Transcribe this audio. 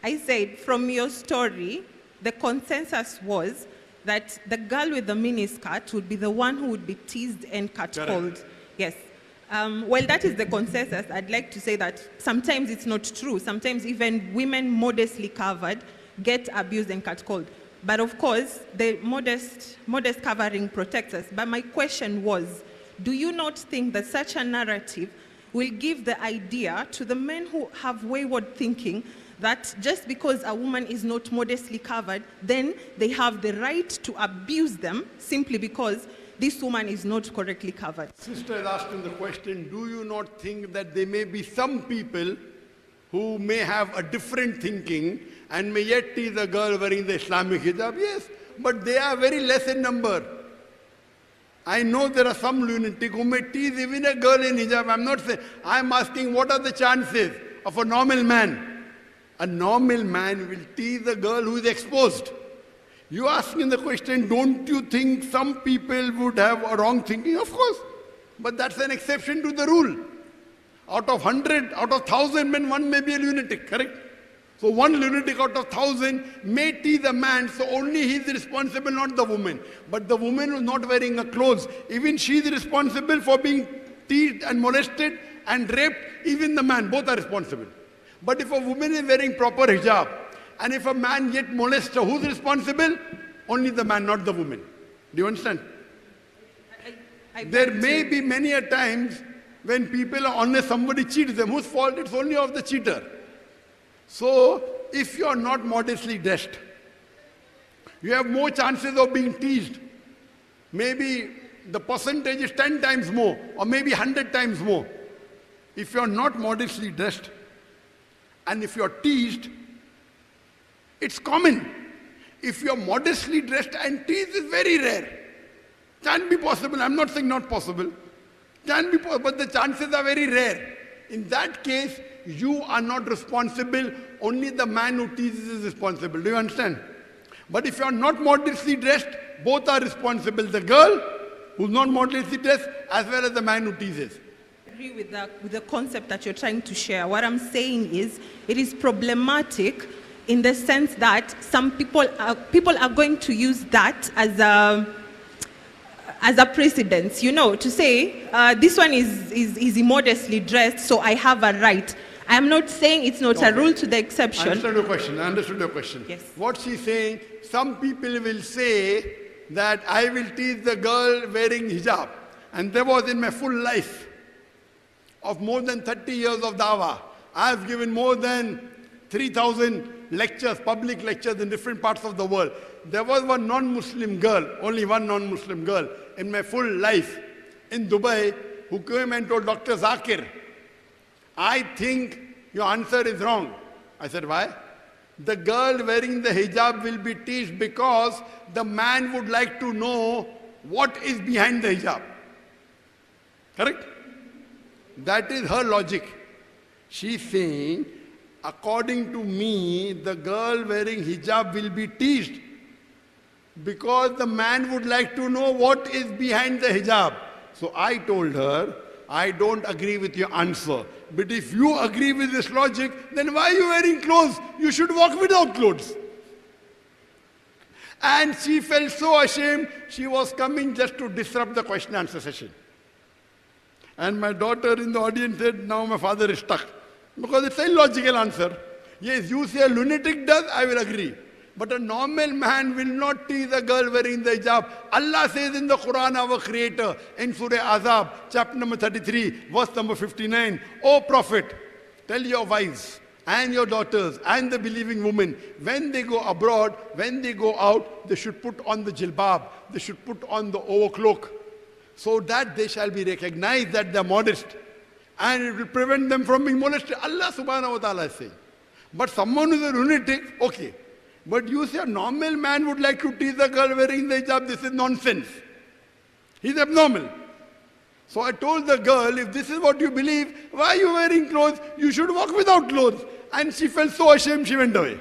I said, from your story, the consensus was that the girl with the miniskirt would be the one who would be teased and catcalled. Yes. Well, that is the consensus. I'd like to say that sometimes it's not true. Sometimes even women modestly covered get abused and catcalled. But of course, the modest covering protects us. But my question was, do you not think that such a narrative will give the idea to the men who have wayward thinking that just because a woman is not modestly covered, then they have the right to abuse them simply because this woman is not correctly covered? Sister is asking the question, do you not think that there may be some people who may have a different thinking and may yet tease a girl wearing the Islamic hijab? Yes, but they are very less in number. I know there are some lunatic who may tease even a girl in hijab. I'm not saying, I'm asking what are the chances of a normal man? A normal man will tease a girl who is exposed. You asking the question, don't you think some people would have a wrong thinking? Of course. But that's an exception to the rule. Out of 100, out of 1,000 men, one may be a lunatic, correct? So one lunatic out of 1,000 may tease a man, so only he is responsible, not the woman. But the woman who is not wearing a clothes, even she is responsible for being teased and molested and raped, even the man, both are responsible. But if a woman is wearing proper hijab, and if a man yet molests her, who's responsible? Only the man, not the woman. Do you understand? There may be many a times when people are honest, somebody cheats them. Whose fault? It's only of the cheater. So, if you are not modestly dressed, you have more chances of being teased. Maybe the percentage is 10 times more, or maybe 100 times more. If you are not modestly dressed, and if you are teased, it's common. If you are modestly dressed and teased, is very rare. Can be possible. I'm not saying not possible. Can be possible, but the chances are very rare. In that case, you are not responsible. Only the man who teases is responsible. Do you understand? But if you are not modestly dressed, both are responsible. The girl who's not modestly dressed, as well as the man who teases. Agree with the concept that you're trying to share. What I'm saying is, it is problematic in the sense that some people are going to use that as a precedence, you know, to say this one is immodestly dressed, so I have a right. I am not saying it's not a rule to the exception. I understood your question. Yes. What she's saying, some people will say that I will teach the girl wearing hijab. And there was in my full life of more than 30 years of dawah, I have given more than 3,000 lectures, public lectures in different parts of the world. There was one non-Muslim girl, only one non-Muslim girl in my full life in Dubai who came and told Dr. Zakir, I think your answer is wrong. I said, why? The girl wearing the hijab will be teased because the man would like to know what is behind the hijab. Correct? That is her logic. She's saying, according to me, the girl wearing hijab will be teased because the man would like to know what is behind the hijab. So I told her, I don't agree with your answer. But if you agree with this logic, then why are you wearing clothes? You should walk without clothes. And she felt so ashamed, she was coming just to disrupt the question and answer session. And my daughter in the audience said, now my father is stuck. Because it's an illogical answer. Yes, you say a lunatic does, I will agree. But a normal man will not tease a girl wearing the hijab. Allah says in the Quran, our Creator, in Surah Azab, chapter number 33, verse number 59, O Prophet, tell your wives and your daughters and the believing women, when they go abroad, when they go out, they should put on the jilbab, they should put on the overcloak, so that they shall be recognized that they are modest. And it will prevent them from being molested. Allah subhanahu wa ta'ala is saying. But someone who is a lunatic, okay. But you say a normal man would like to tease a girl wearing the hijab, this is nonsense. He's abnormal. So I told the girl, if this is what you believe, why are you wearing clothes? You should walk without clothes. And she felt so ashamed, she went away.